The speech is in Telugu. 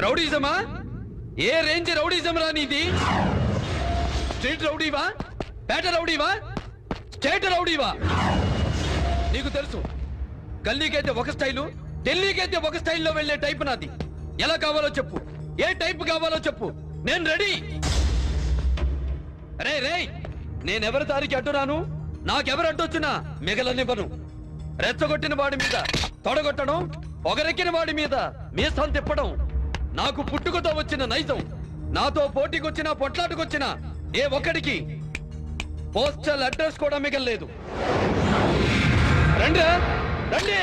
రౌడీజమా? ఏ రేంజ్ రౌడీజం రా నీది? స్ట్రీట్ రౌడీవా, పేట రౌడీవా, స్టేట్ రౌడీవా? నీకు తెలుసు, గల్లీకైతే ఒక స్టైలు, ఢిల్లీకైతే ఒక స్టైల్లో వెళ్లే టైప్ నాది. ఎలా కావాలో చెప్పు, ఏ టైప్ కావాలో చెప్పు, నేను రెడీ. రే రే, నేనెవరి దారికి అడ్డురాను, నాకెవరు అడ్డొచ్చినా మిగలనివ్వను. రెచ్చగొట్టిన వాడి మీద తొడగొట్టడం, పొగరెక్కిన వాడి మీద మీసం తిప్పడం నాకు పుట్టుకతో వచ్చిన నైజం. నాతో పోటీకొచ్చినా పొట్లాటకొచ్చినా ఏ ఒక్కడికి పోస్టల్ అడ్రస్ కూడా మిగలలేదు. రండి రండి.